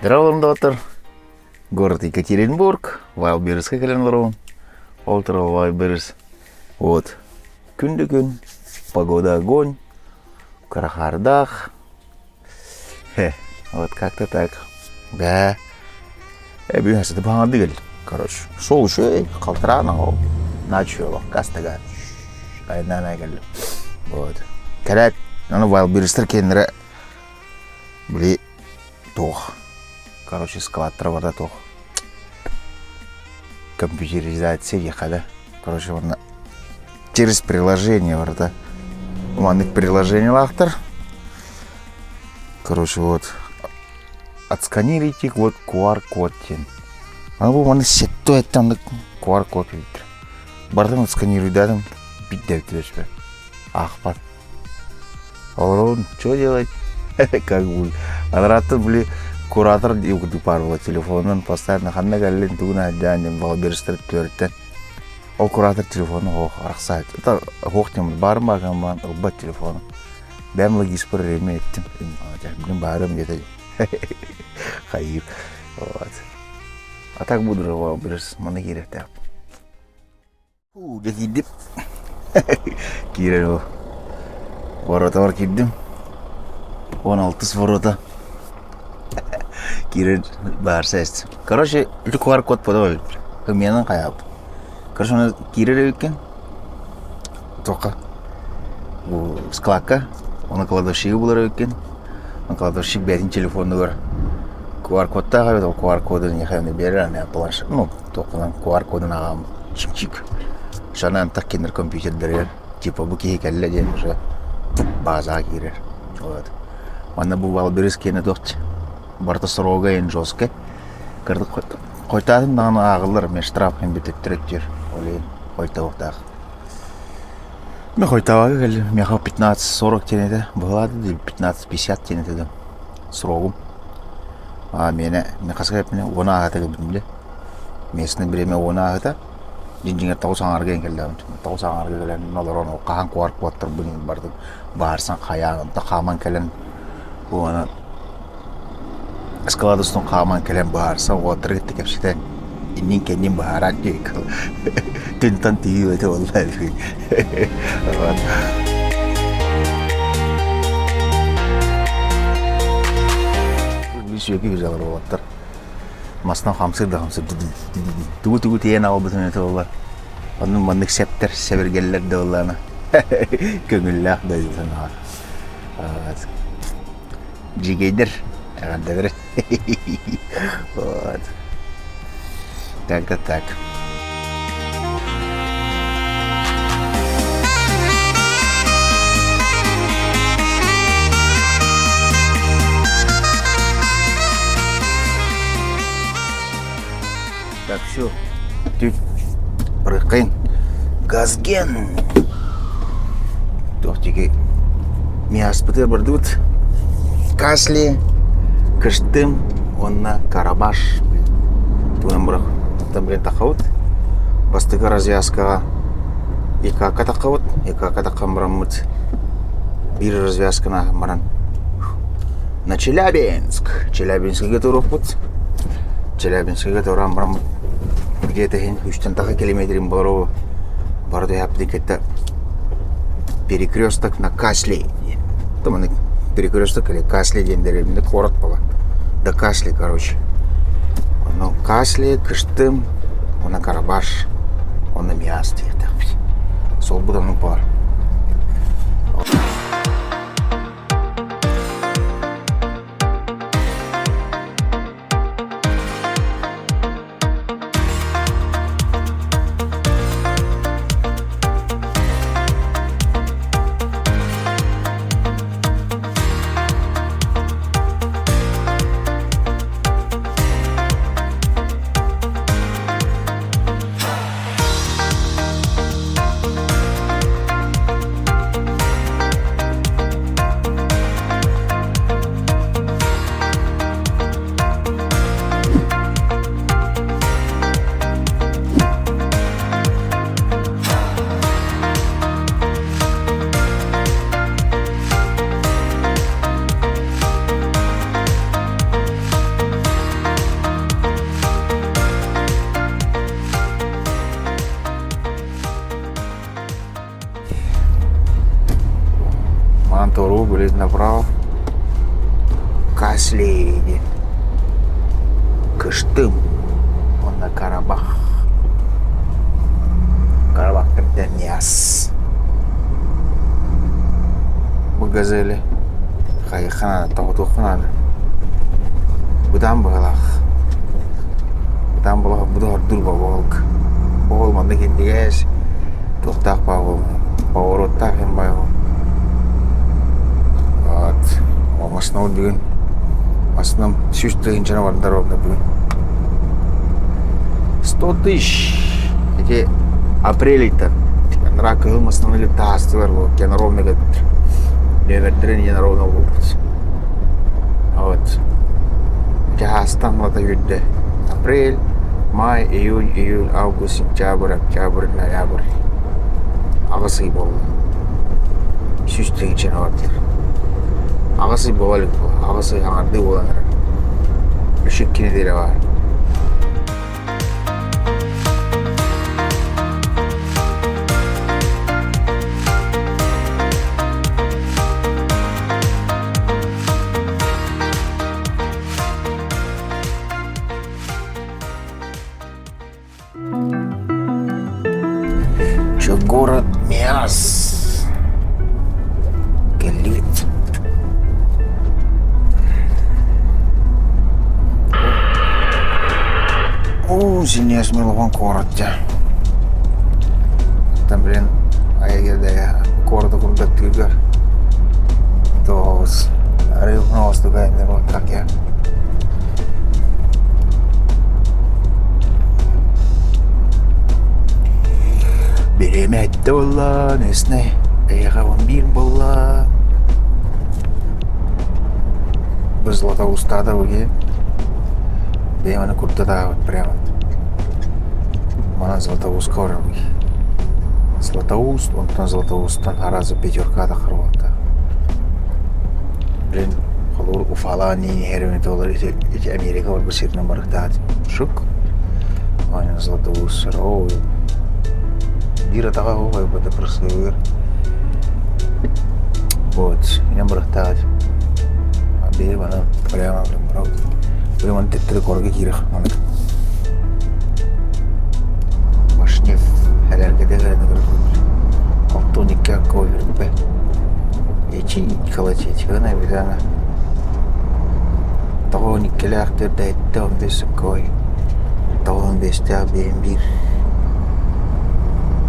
Дравландотер, город Екатеринбург, Вайлберіске келен ларон, Олтрал Вайлберіс. Вот, күнді-күн, погода огонь, Карахардах. Вот как-то так. Да. Бүйәсі де баға дегіл. Короче, сол үші қалтырағына ол. Начало, кастыға. Айдан әгілі. Вот. Кәрәк, аны Вайлберістер кендірі біле тоқ. Короче, складтар барда тоқ. Компьютеризация ехала. Короче, он через приложение барда. Уманных приложение лахтар. Короче, вот. Отсканируйте вот QR-код. Ана бұл маны сетто әттен QR-код өйтір. Бардан отсканируй дадым. Бит дәуті бе. Ақпад. Оларон, что делать? Как будет? Анараты, блин, куратор югды парвала телефонын постоянно ханна галлен тугуна дәнем Вайлберістер төрттен. Ол куратор телефоны хоқ арқсайт. Это хоқтем барым бағаман ұлбат телефоны. Бәм логиспір реме еттім. Білім барым деді. Хайыр. А так буду же Вайлберіс. Маны керек тәп. Де киддім. Кирер ол. Ворота бар киддім. 16 ворота. Кирер барса естім. Короче, үлі QR-код подавал. Менің қаяп. Короче, оны кирер өйкен. Тоқа. Бұл складка. Оны кладовщигі бұлар өйкен. Оны кладовщик бәтін телефонды бар. QR-кодта қайбет, ол QR-коды не қайымды берер, ана планшет. Ну, тоқынан QR-кодын ағам. Чик-чик. Шанан так кендер компьютер. Типа бұл кейі кәлі ден уже базаға кирер. Вот. Мана бұл Вайлберіс кені тоқты. Барта сұрауға ең жосқа. Кірді қойтадың дағаны ағылыр. Мен штрафын бітеттір өттер. Олейін қойта оқтағы. Мен қойтаваға кәлі. Мен қау 15-40 тенеді. Бұлады дейді 15-50 тенеді. Сұрауғым. Мен қасқа әпіне 10 ағатығы білімді. Месіні біреме 10 ағыта. Жинжіңер тау саңарға келдім. Тау саңарға келен. Олар оны қаған қуарып қуаттыр бұның бардың. Барсан қаяғында қаман келен. Оны эскаладостың қаман келен барсан. Отыр кетті кепшіктен. Иннен кенден баран дейк. Түнтан түйі өте олар. Біз өке бір жағыр олаттыр. Масынан қамсырды. Түгі тейен ау бұтын өте олар. Оның маңдық сәптер, сәбіргелілер де оларына. Көңілі ақ дайды саңа. Жигейдер. Әғанда бірі. Так. Так, все. Тут прыгай. Газген. Тоқтеге мен аспытыр бардыд. Касли, кыштым, онна карабаш. Туын бұрақ. Там білен тақауыт. Бастыға развязкаға екі ақа тақауыт. Екі ақа таққан бұрамыд. Бір развязкана маран. На Челябинск. Челябинскіге тұрып бұд. Челябинскіге тұрам бұрамыд. Где-то 3 километрин бару. Барды яптыкетті. Перекресток на Касли. Там они перекресток или Касли дендеребінде корот бала. Да Касли, короче. Ну, Касли, Кыштым, она Карабаш, она Миасты. Сол бұдан бар. Последний. Кыштым. Он на Карабах. Карабах Нияз. Bu gazeli hayıxana tağıt oxunadı. Budan bağlaq. Budan bağlaq buda durba bağlıq. Bağılmanda kendiniz toxtaq bağlıq. Поворотта hem bağlıq. Вот. В основном бүгін. В основном сүйістігін жана барын дорогында бүгін. 100 тысяч. Эти апрель-то. Нрак ылмасынан или тастылар бұл. Кен ровно гадыр. Левердерин ровно будет. Вот. Жастан лата юдде. Апрель, май, июль, август, сентябрь, октябрь, ноябрь. Ағысы болды. Сүйістігі чен аваттыр. Ағысы болалық бол. Ағысы аңарды боланыр. Үшік кенедері бар. Город Миас. Галит. О, сине смелован город-те. Там, блин, егерде города курдаттыга. Тоғыз. Рыбны остыға емдер вот так я. Береметті болла, несіне, әйіға 11 болла. Біз Златоустада өге. Беймені күрді да прямо. Мана Златоустқа ора өге. Златоуст, онтан Златоусттан аразы пятеркада қырватта. Блин, қолыр Уфала не херімет олар, эти Америка бар бір сетінен барықтады. Шук. Мана Златоуст сырау. Дира таға ғой бұда просто өйір. Вот, менен бұрықтады. Бейі бана прямо білім бұрауды. Білім аны теттірі қорға керек. Машнев әләргеде ғараны көріп. Алтоникке аққау беріп бәл. Ечи калачечі ғана бізана. Тауниккелі ақтырды әйтті 15 қой. Тауын 15-те бейін бір.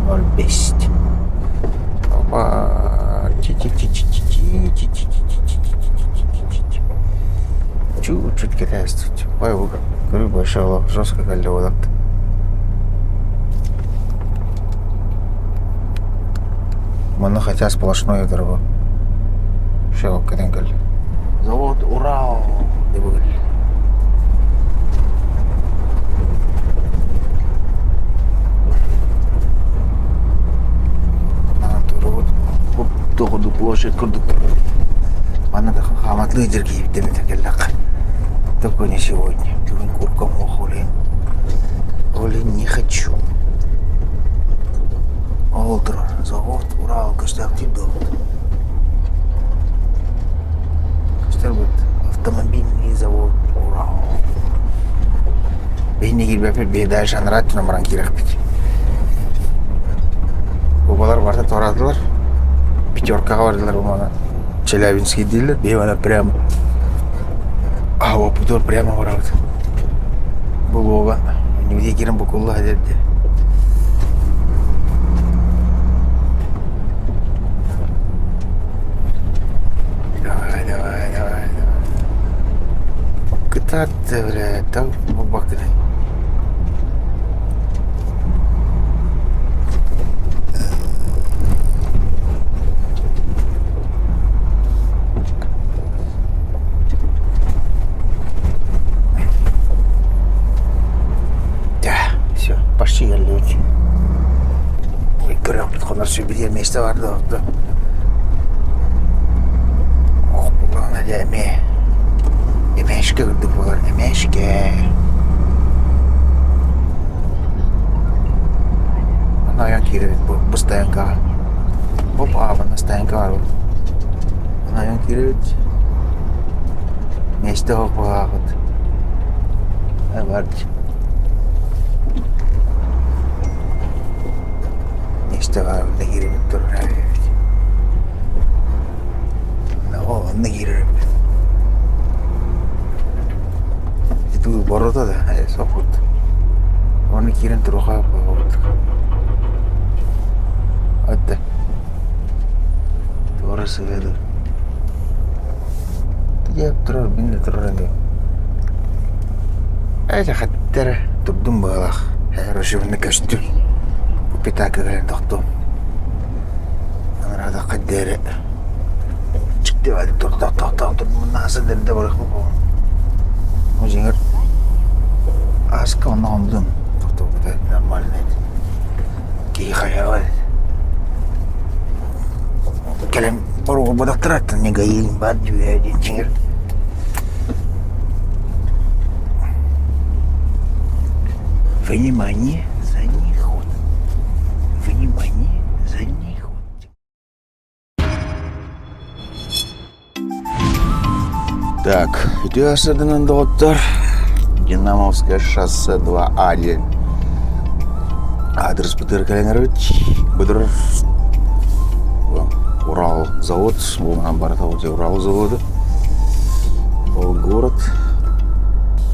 0,5. Опа. Чуть-чуть китайство. Ой, угол. Говорю, большой лоб. Жестко колёвый. Маны хотя сплошной дорогу. Шел каденгаль. Завод Урал. Тоғыды площадь күрдік. Мана да қаматлы жерге ебдеме тәкеллақ. Только не сегодня. Бүгін куркам олейн. Олейн не хочу. Олдыр. Завод Урал көстәқті дом. Көстәр бұд. Автомобильный завод Урал. Бейне келбәпер бейдай жанрат номеран керек бет. Обалар барда торадылар. Пятеркаға бардылар болмана. Челябинский дейлер. Беймана прямо. Ауа путор прямо барауды. Бұл оға. Невде керім бұқылы әдерді. Давай. Кытатты, блядь. Тау бақыны. Почти geldi. Ой, görüyoruz kadar sübüdiye mecliste vardı orada. Oh, bu bana da emeşke gördük bunlar, emeşke. Ana yan kiri bu stoyanka. Hop, bana stoyanka var. Ana yan kiri. Neste hok bağıt. Var. Neste var da girip durur. Ne girer. Itu baroda da sokut. Onu kiren turuqa bağıt. Hatta. Orası verir. Тijab turur, bindi turur andi. Aja hattara turdum balaq. Harusnya kastüm. Pitaka kalian doktor. Ana ada qadere. Çıktı hadi dur nasıl dedi bırak bu. O jinger. Aska onu aldım. Doktor bu da normal ne? Ki hayal. Kalian baru badak terat nih gayin baju ya jinger. Внимание, за ней ход. Внимание, за ней ход. Так, идёшь один доктор. Динамовское шоссе 2А1. Адрес Петр Калинович. Быдыр. Урал завод. Бұл наоборот, Урал заводы. Ол город.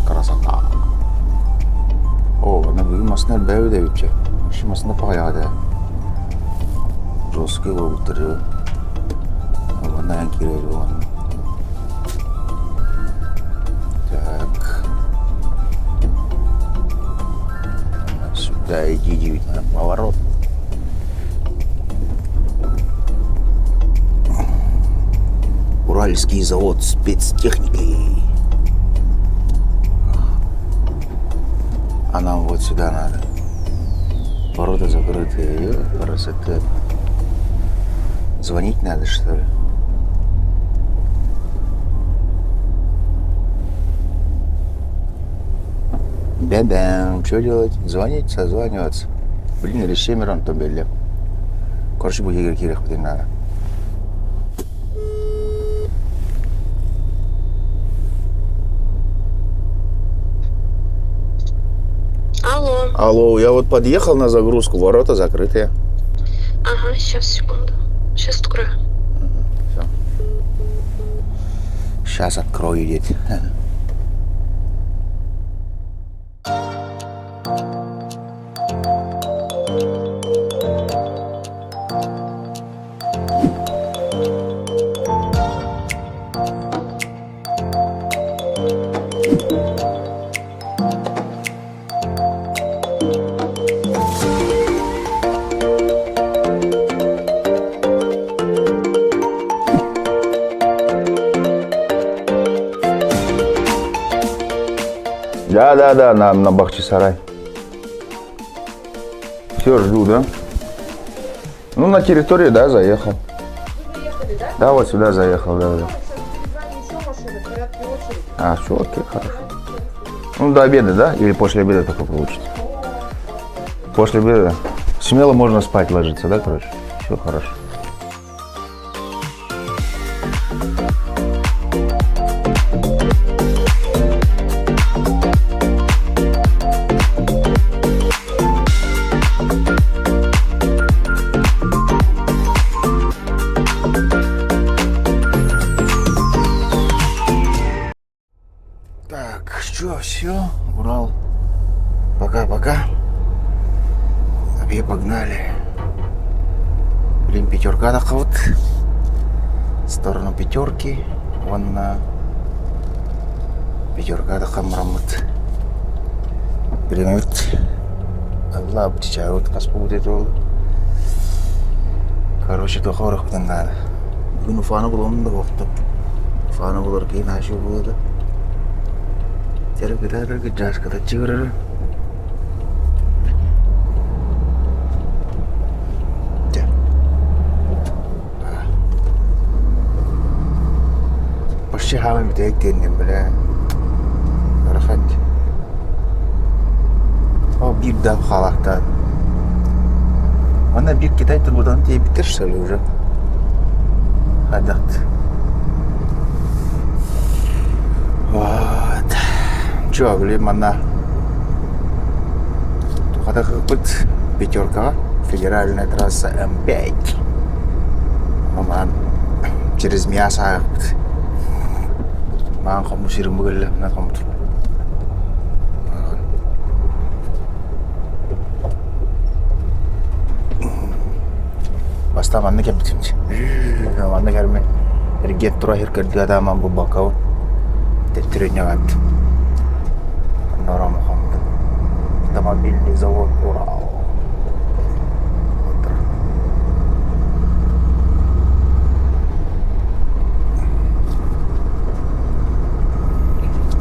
Красота. О, она машина бәу да бит. Машина паяда. Жесткий болуптыр. Она керек он. Так. Сюда иди, девять, поворот. Уральский завод спецтехники. А нам вот сюда надо. Ворота закрытые. Красота. Звонить надо, что ли? Бя-бям. Что делать? Звонить, созваниваться. Блин, или семерон то белли. Короче, будет играть кирих, надо. Алло, я вот подъехал на загрузку, ворота закрытые. Ага, сейчас, секунду. Сейчас открою. Все. Сейчас открою, дед. Да, на Бахчисарай. Все, жду, да? Ну, на территорию, да, заехал. Вы заехали, да? Да, вот сюда заехал, да. Сейчас еще машины, в порядке очереди. А, все, окей, хорошо. Ну, до обеда, да? Или после обеда только получится? После обеда. Смело можно спать ложиться, да, короче? Все хорошо. Так, что, все, Урал. Пока-пока. Обе погнали. Блин, пятерка такая вот. В сторону пятерки. Вон на пятерка такая мрамот. Блин, вот. Алла, птича, вот кас будет ол. Короче, то хорох бутан надо. Бүгін уфаны бұлымын да оқты. Уфаны бұлар кейін ашу болады. Тергі жасқада чығырыр. Почти хамы бітек деннен біле. Рахат. О, bir дап халақтан. Ана bir Китай тұрбудан тей бітір шәлі уже. Хадақт. Чё, блин, мана. Тухата какой-то пятерка. Федеральная трасса М5. Ман через мясо. Ман кому сирим быгылы на комнату. Баста манны кемтимчи. Манны керме. Эргет тура хиркерди адаман бу бакау. Теттеренягат. Нора Мухаммад. Автомобильный завод Урал.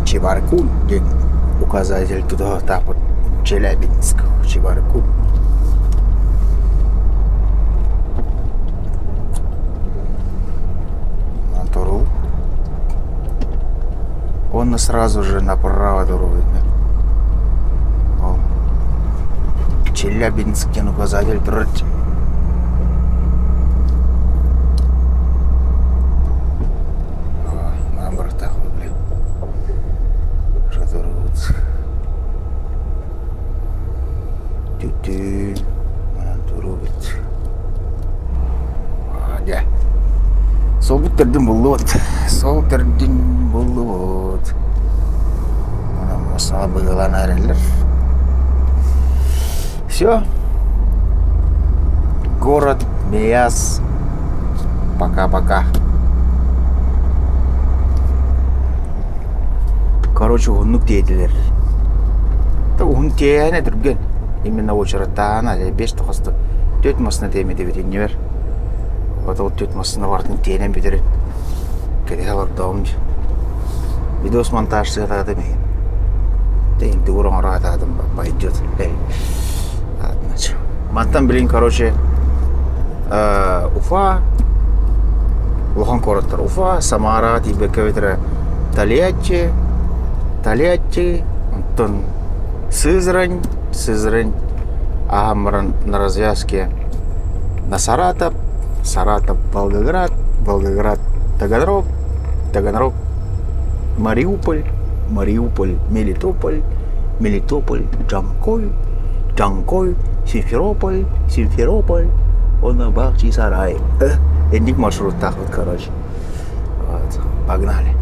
Чебаркуль, где указатель туда, так вот, Челябинск, Чебаркуль. Натуру. Он сразу же направо дорогу. Челябинск, указатель трать. Сол буттердин болот. Сол тердин болот. Мына масала быгаланар элер. Все. Город Мияс. Пока-пока. Короче, гунук дейдилер. Гун тейяне түрген. Именно очередтан әлі 5 тоқысты 4 масына теймеді бетенне бер. Вот 4 масына бартын тейнен бетерет. Кәдеге бар даумды. Видос монтаж сығатады мейін. Дейінді орын аратадым пойдет. Мантан білейін, короче, Уфа, Лухан кораттар. Уфа, Самара, Тибекеветері, Тольятти, Антон, Сызрань, Амран на развязке на Саратов, Волгоград, Таганрог, Мариуполь, Мелитополь, Джанкой, Симферополь, он Бахчисарай. Эндик маршрут так вот, короче. Вот, погнали.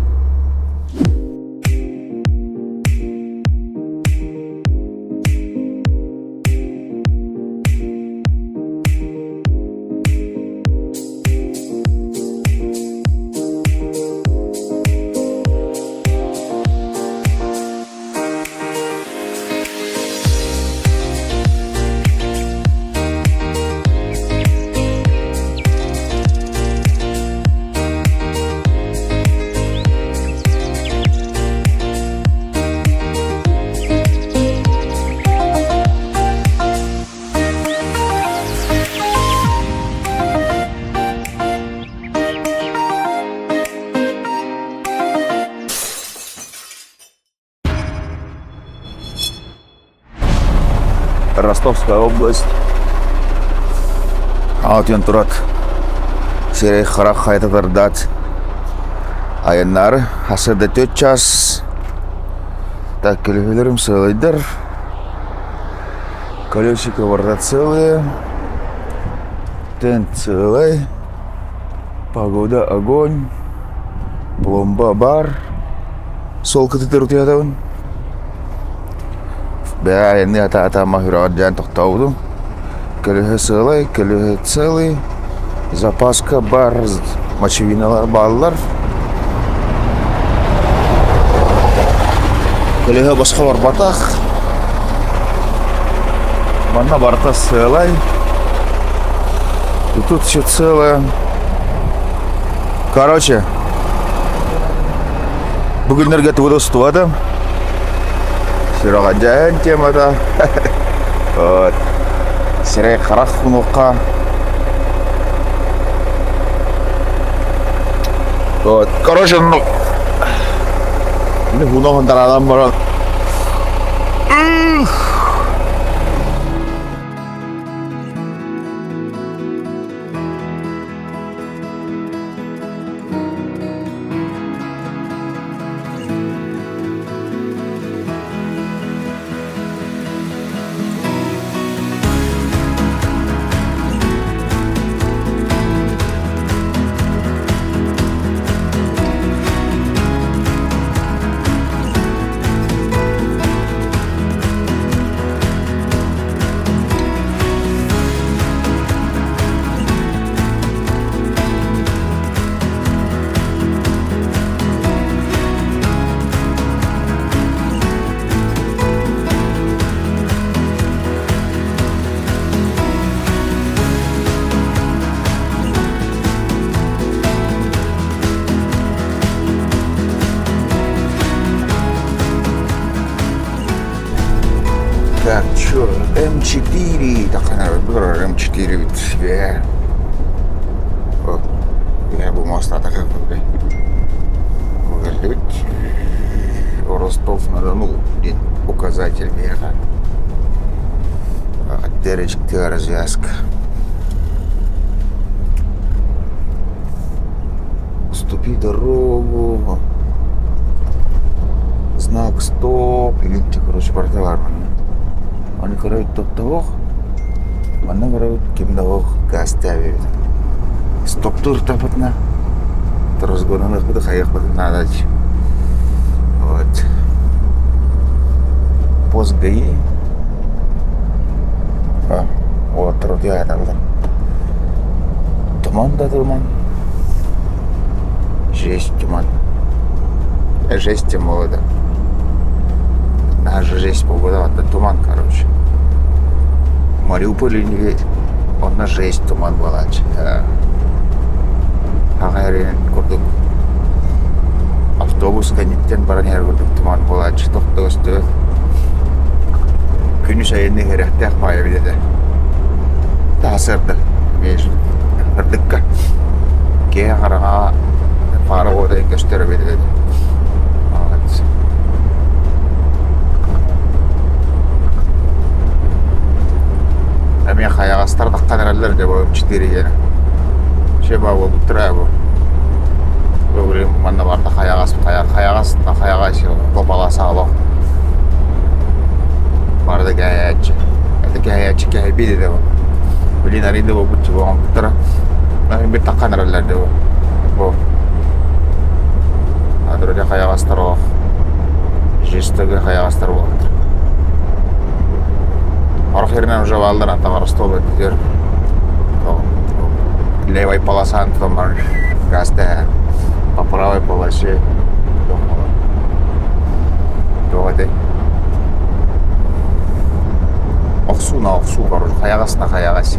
Ростовская область. Алтын турат. Серей харак хайта тардат. Айыннары. Асырда 4 час. Так, келефелерім сылайдар. Колесико варда целые. Тент целый. Погода огонь. Пломба бар. Сол кытытыр утиятабын. Бә, енді ата махират жан тоқтауды. Келеге сылай, келеге целый. Запаска бар, мочевиналар баллар. Келеге басқа бар батақ. Манна барта сылай. И тут все целое. Короче, бүгінлерге туды стуады. Сирағаджайын темада. Вот. Сирай қарақ құнуққа. Вот. Короче, ну... Құнуқындар адам баран. М4, так она М4 ведь, я болмаса так как выглядит. Ростов-на-Дону, день указатель века. Дырочка, развязка. Уступи дорогу. Знак стоп. Видите, короче, порталар. Они короче топ-того. Mana baru kim tahu gas tabi. Stop tur dapatnya. Terus gue nolak itu kayak benar aja. Вот. Пост ГАИ. Вот трудя там. Туман да туман. Жесть туман. Жесть тем молода. Даже жесть погода, это туман, короче. Мариуполь не ведь. Он на жесть туман была. Ағайрен көрдік. Автобус кәнеттен баранер көрдік туман была. Тоқты өсті. Күні сайынны керекті ақпайы біледі. Тасырды. Мейшін. Үрдіккі. Кей қараға пары қойдайын көстері біледі. Мен қаяғастар таққан әрәлер деп ойым 4 ені. Шеба болып тұра бұл. Өңірем маңна барда қаяғасында қаяғасы қопаласы алу. Барды кәйәтші. Әді кәйәтші кәйбейді де бұл. Білін әрінде бұл бұтчы болған бұттыра. Мен бір таққан әрәлер де бұл. Әдірде қаяғастар олық. Жестігі қаяғастар болғандар. Архирнен уже валдыр антаға Ростов өттер. Левой полосан, потом газда по правой полосе. Доғады. Оқсуна оқсу, короче, қаяғасына қаяғасы.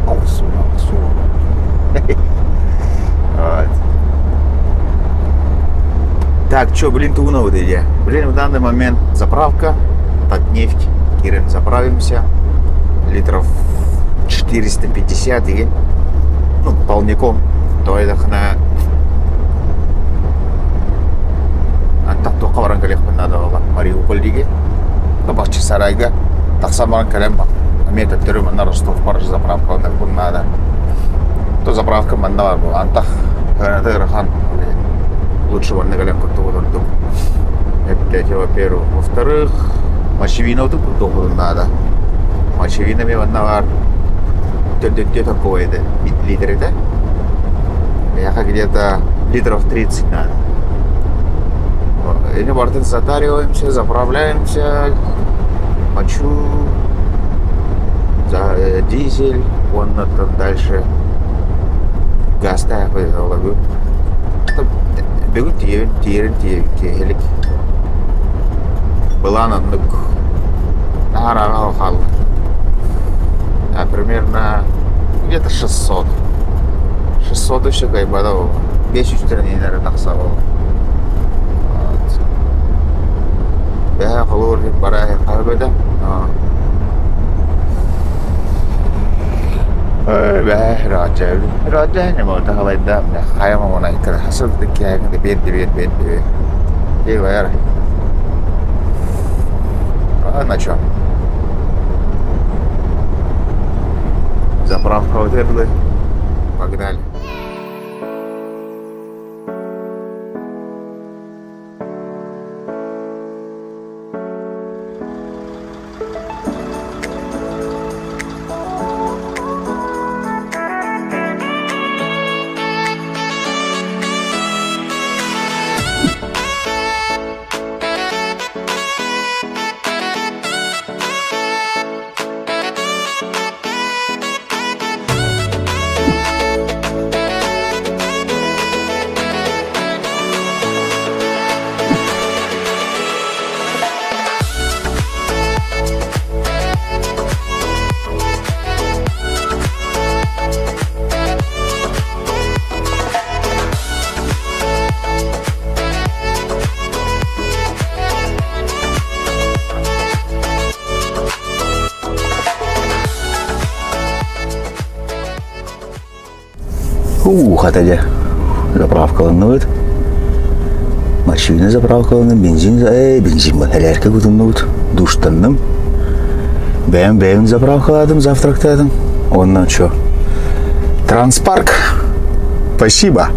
Оқсуна оқсу. Так, что, блин, туна вот идея. Блин, в данный момент заправка, Татнефть. Кирен заправимся. Литров 450 и полником. То это на антақ тоққа баран кәлек надо оған Мариуполь деге. Табақчы сарайға тақсан баран кәлем метод түрі мұнна Ростов бар заправка онда күн надо. То заправка мұнна бар бұл антақ ғанаты ғырхан. Лучше барна кәлем күтті отырдым. Это во-первых. Во-вторых, мочевина вот тут надо. Мочевина мне одна где такое-то литры, да? Я где-то литров 30 надо. И мы бортом затариваемся, заправляемся, мочу, дизель, вон там дальше газ ставят, бегут телек. Была на Арагал. Примерно где-то 600. 600 еще гайбадов. 5 страны, наверное, таксовал. Я халур барай хайбада. Раджа не могу тахалай да. Хайма мона икра хасад такие, бед. Ей на чё? Заправка утерли. Погнали. тухатаде заправкаланныбыт. Машина заправкаланны, бензин ба, элерке кутуннубут. Душтанным. Бәйін заправкаладым, завтрактадым. Оннан чо? Транспарк. Спасибо.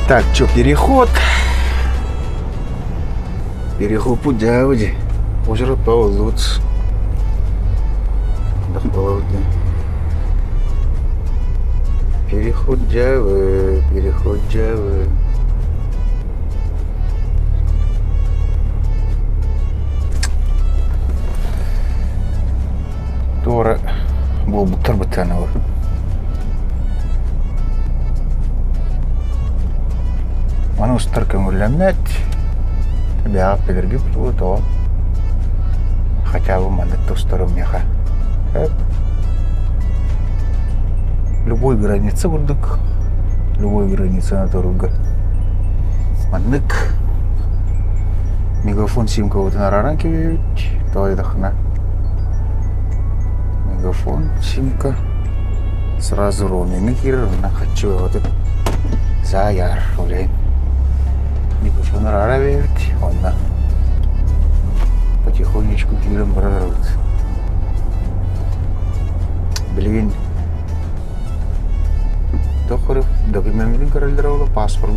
Так, что, переход? Переход по Джаваде. Озеро Павлуц. Переход Джавы, переход Джавы. Тора был бутар батанова. Мана устар көңілімнәт, бәғақ белерге бұлы тоға. Хотя бы маны тостарым яха. Любой границы курдык, любой границы на торуга. Маннык. Мегафон симка вот на раранке бейт, тоға едахна. Мегафон симка. Сразу роуминг кирер, на хочу вот это. Заяр, олейн. Микрофон раравит, он потихонечку киром прорвет. Блин. Тохоров документин королдировал паспорт.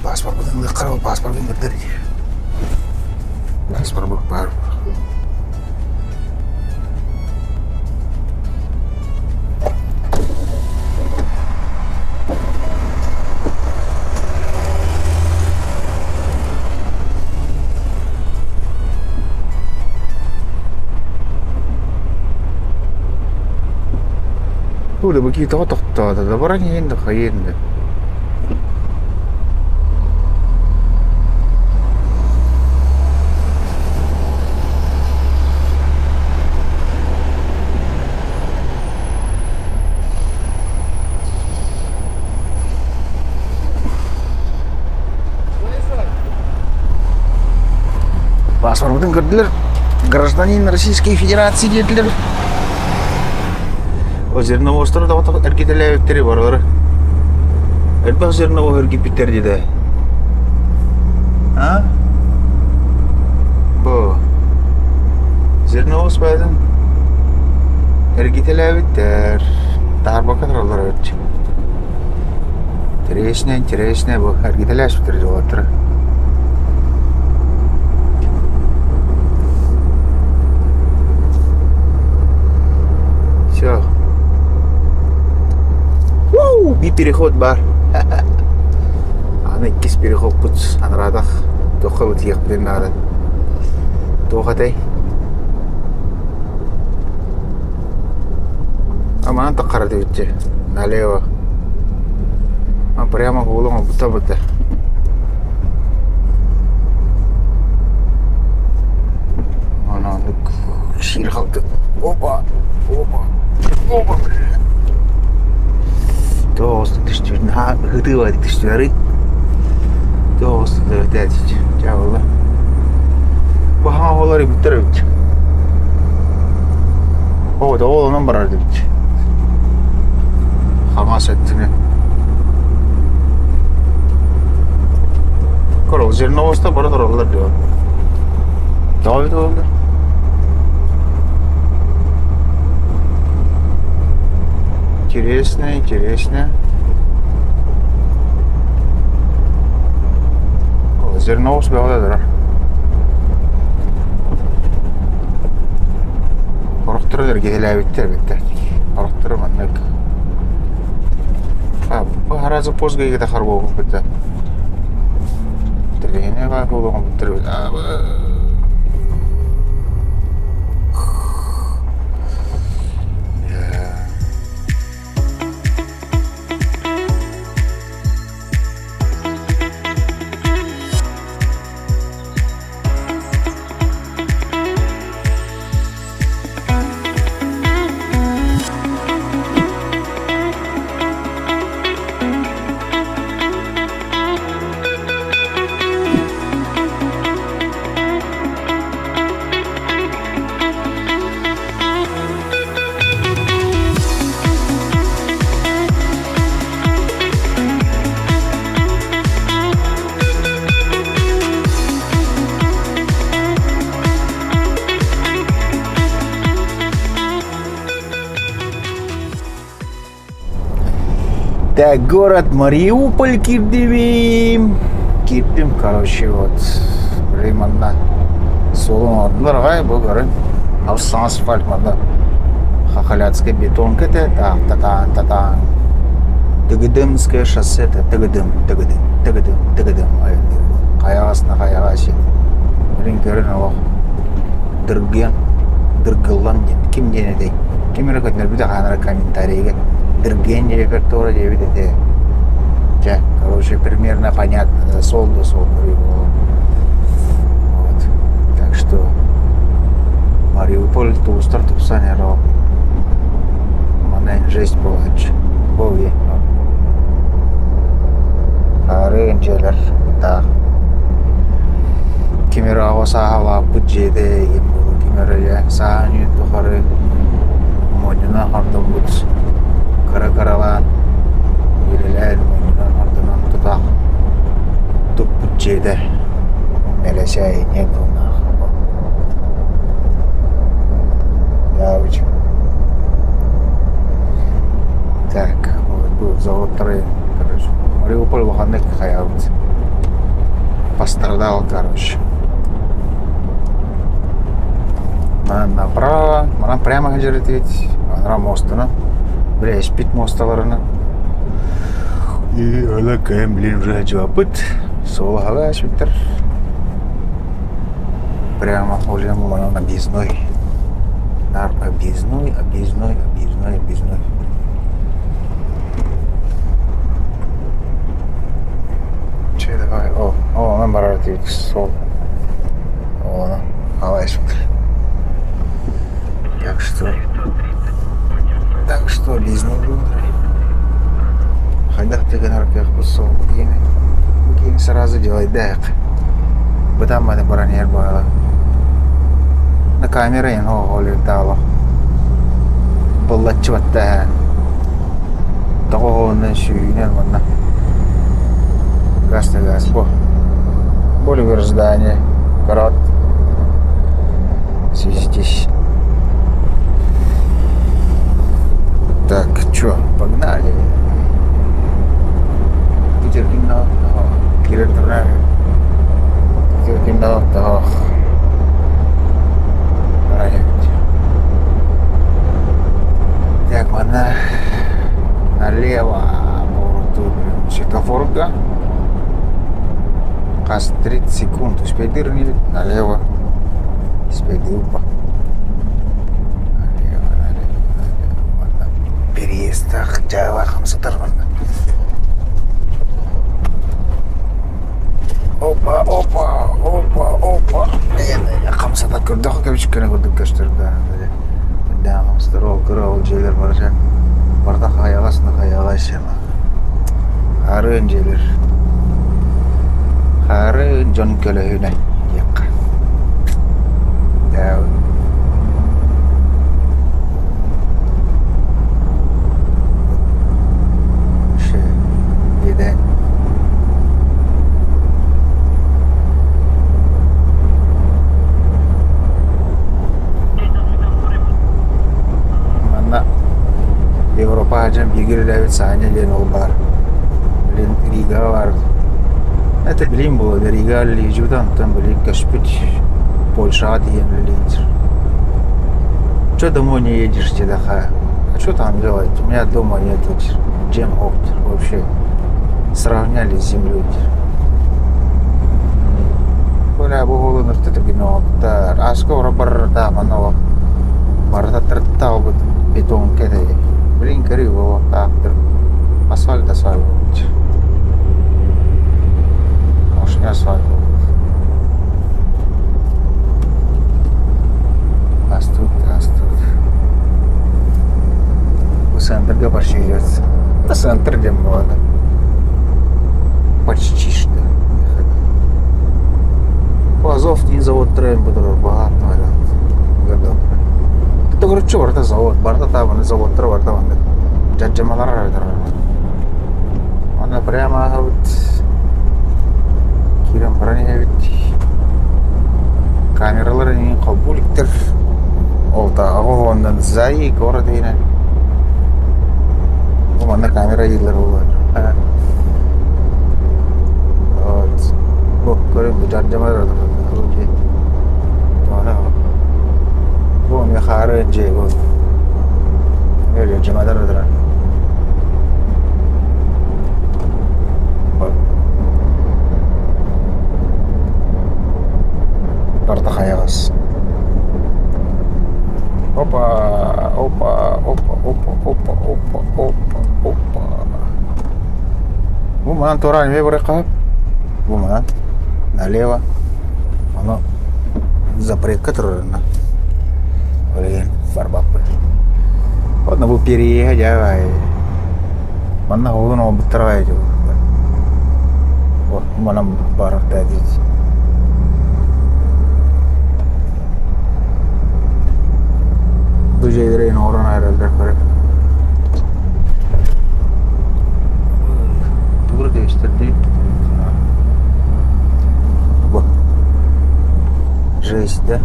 Паспорт будем легкого паспорт выдать. Паспорт был пар. Udah begitu otak ada barangnya yang dah kain deh. Паспорт будем говорить, гражданин Российской Федерации дедлер. Озерно острова да эргителе өттери баралар. Элбе озерно өргип битер диде. А? Бо. Озерно осбадын. Эргителе биттер. Тарбакан роллар өтчү. Интересно, бо эргителе өттери жолаттыр. Всё. Bir переход бар. Аны иккис переход бут анрадах. Тоха бут ек билен нары. Тохатай. Аман тақарады битче. Налево. Прямо голома бута-бута. Ана шир халты. Опа. Тост düştü. Ha hıdı var düştüleri. Тост evet. Çağla. Bu havaları bitirdik. O da oğlanın barardı bitti. Hamas ettiğini. Koro üzerine olsa bana doğrular diyor. Davet oldu. Интересно. Зерно успевал. Орохтор эргеле биттер битте. Орохтор маннык. Бу харазы позгайга да харбоо битте. Тергене бар болгон биттер. Так, город Мариуполь кирдибим. Кирдим, короче, вот. Блин, анда. Солон однаргай бұл көрін. Алсан асфальт манда. Хахаляцкая бетон кете. Татан. Тыгыдымское шоссе. Тыгыдым. Қаяғасына қаяғасын. Блин, көрін олақ. Дыргылан ден. Кім дені дей? Кемері көтінер біде қаныры комментарийге. Дырген репертура дебіде де. Жа, короче, примерно понятно. Сол көрі болу. Вот. Так что Мариуполь туыстар тупсан әрі. Мана жесть болады. Бұл е. Ары өнжелер. Так. Кемері ағы сағалап бұд жеді ем болу. Кемері жа саған үйін тұқары. Мойнына артын бұд. Кара-каралан. Елелән мойнынан артынан тұтақ. Тұп бұд жеді. Мелесәй не тұлнақ. Явыч. Так, вот бұл заводтары. Короче, Мариуполь бұқандық қаябыз. Пострадал, короче. Направо, мана прямо жүрет ведь. Ана мостына. Бля, спит мосталарына. И ала кайым блин уже жапыт. Сол ала спиттер. Прямо уже на объездной. Нар объездной. Че давай? О, мен барар тек сол. Оны, алай смотри. Так что объездной был. Хайдах деген арках бұл Букини сразу делай дәк. Бұдан маны баранер байла. На камера ен оғылы далы. Бұллатчы батта. Тоғылының шүйінен мұнна. Газ. Боливер здание. Город. Здесь. Так, чё, погнали. Питер-кино. Питер-кино. Так, mana налево повороту светофорка. Каз 30 секунд. Успеть дырнили налево. Успеть дырпа. Налево. Переезд. Ах, Java хамсатар mana. Опа. Хамсатар көрдіқ көбішкені көрдік көштерді. Хамсатар ол көрі жейлер бар жа. Барда қаяғасын. Арын жейлер. Арын жон көлі үйіне. Еққа. Дәу. Ше. Еді. Европа hacım Yigirlevit sahne den ol var. Bilin Riga var. Это блин было Рига лежудан там были кашпить Польша диен лидер. Что домой не едешь тедаха? А что там делать? У меня дома нет джем оптер вообще. Сравняли с землей. Бля, богулы ныртыты гино. Да, а скоро барда манова. Барда трттал бы бетон кеде. Блин, криво, так, асфальт. Может, не асфальт. Астут. У центра почти идет. На центр где много. Почти что. Азов не завод трем, который богат, наверное. Ты говоришь, что это завод? Барта там, завод треварта ванды. Джаджа малара это. Он прямо вот кирам броня ведь камералары не кабуликтер. Олта агондан зай город ина. У меня камера идлер улар. Ha. Evet. Bu görün bu carcama da okey. Doğru. Bu ne harınca bu. Öyle cemalar da. Bak. Orta kayağız. Hoppa, hoppa, hoppa, hoppa, hoppa, hoppa, hoppa, hoppa. Bu mana toran ve berapa? Bu mana налево. Оно запретка трудно. Блин, фарбапы. Вот на bu переехать, а mana hoğun o bitiray jo. Oh, mana barak tadi. Bu şeyleri oran ayrılır böyle. Doğru değiştirdi. Bu. Жесть, да?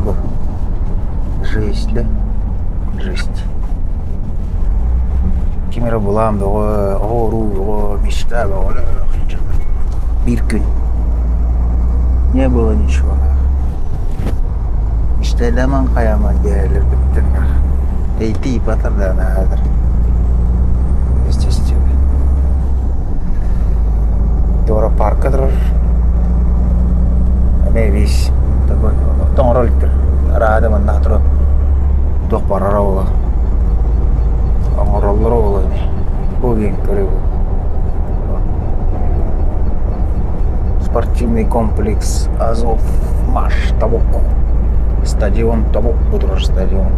Bu. Жесть, да? Жесть. Kimere bulam da o ruh, o mişte ve o bir gün. Ne было ничего. İşte leman kayaman gelir bittin. Eğiti batar da nadir. Естественно. Doğru parkadır. Ne vis. Такой. Том роликтер. Рада мен натро. Дох парара ола. Амороллар ола. Богин көрөг. Спортивный комплекс Азов Маш Табок. Стадион Табок, Будрож стадион.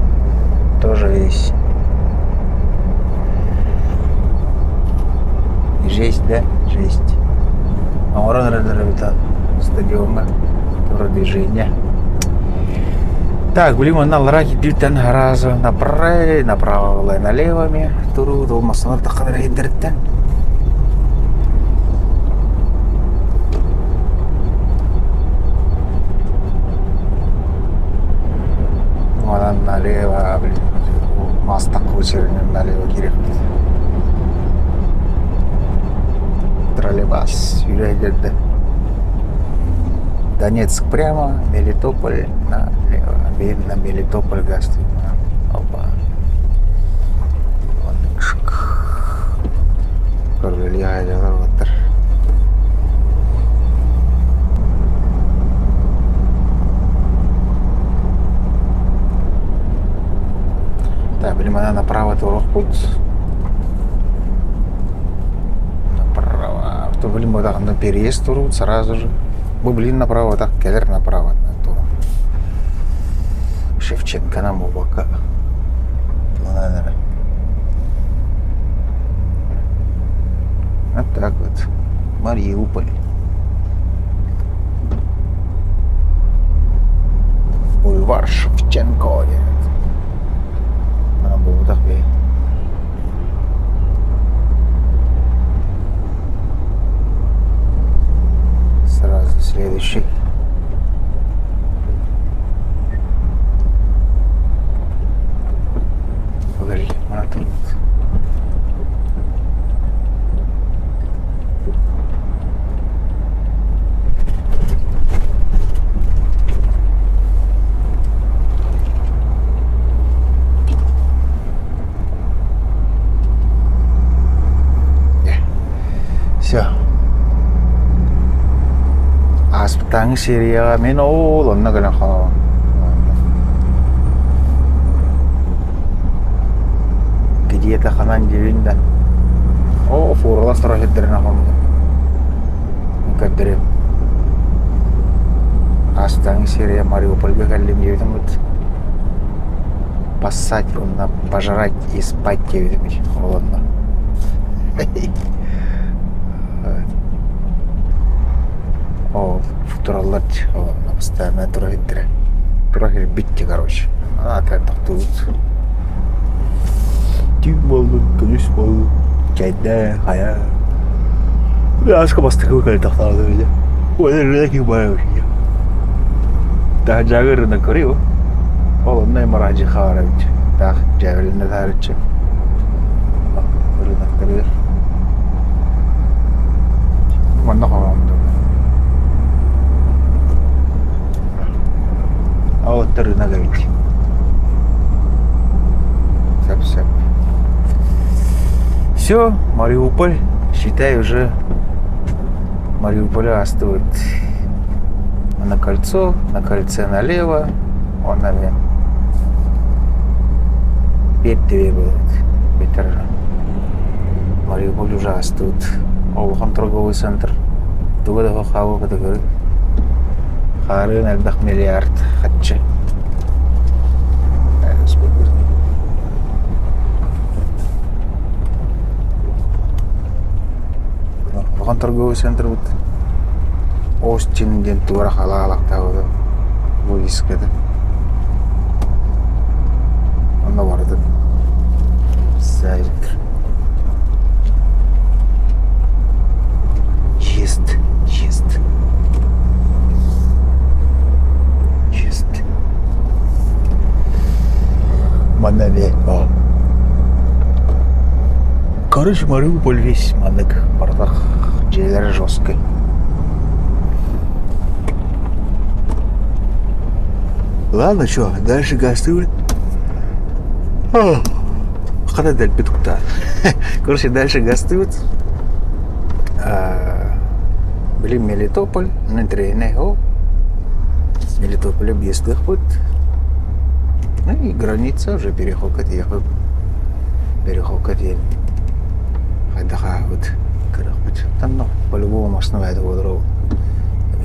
Тоже есть. Жесть, да? Жесть. А он это стадион, тоже движение. Так, блин, на лраки бьютен раза направо и налево. Туру до массонар такая хитрта. Вон налево, блин, мост такой налево кирик. Троллейбус yürüyecekti. Донецк прямо, Мелитополь налево. На Мелитополь гасту. Опа. Көргелі айлалар отыр. Так, блин, она направо турок путь. То, блин, вот так на переезд турут сразу же. Вы, блин, направо, так, келер направо. На то. Шевченко на Мубака. Вот так вот. Мариуполь. Бульвар Шевченко. Она была так, блин. Сразу следующий. Подожди, она тут. Все. Аспитан Сирия мен ол онна гана хаа. Где-то ханан дивинда. О, фурла страхеттерна хам. Кадре. Аспитан Сирия Мариупольга галлим дивидам вот. Поссать, пожрать и спать дивидам. Холодно. О, футураллар постоянно трохи битти, короче. А, так тут. Тим болду, конечно, болду. Чайда, хая. Я аска бастыкы калды тактарды беле. Ой, реки бай вообще. Да жагыр на корио. Ол ондай маражи харабыч. Так, жагыр на тарычы. Все, Мариуполь, считай, уже Мариуполя остает. На кольце налево, он нами 5-2 будет, Петер. Мариуполь уже остает. Олхан торговый центр. Туга да хаву категории. Харын әлбәк миллиард хатчы. Олхан торговый центр будет. Остин ден тура халалак тауды. Вывескада. Онда барды. Сайт. Есть. Манаве. Короче, Мариуполь весь манык. Бардак. Жерлері жесткий. Ладно, что, дальше гастует. Когда дальше петух-то? Короче, дальше гастует. Блин, Мелитополь, на тренинге. Мелитополь объездных путь. Ну и граница уже переход отъехал. Переход отъехал. Отдыхаю вот. Там, ну, по-любому основная водород.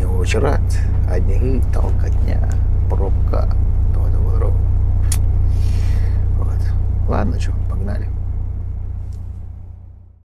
Его вчера одни толкотня, пробка, водород. Вот. Ладно, что.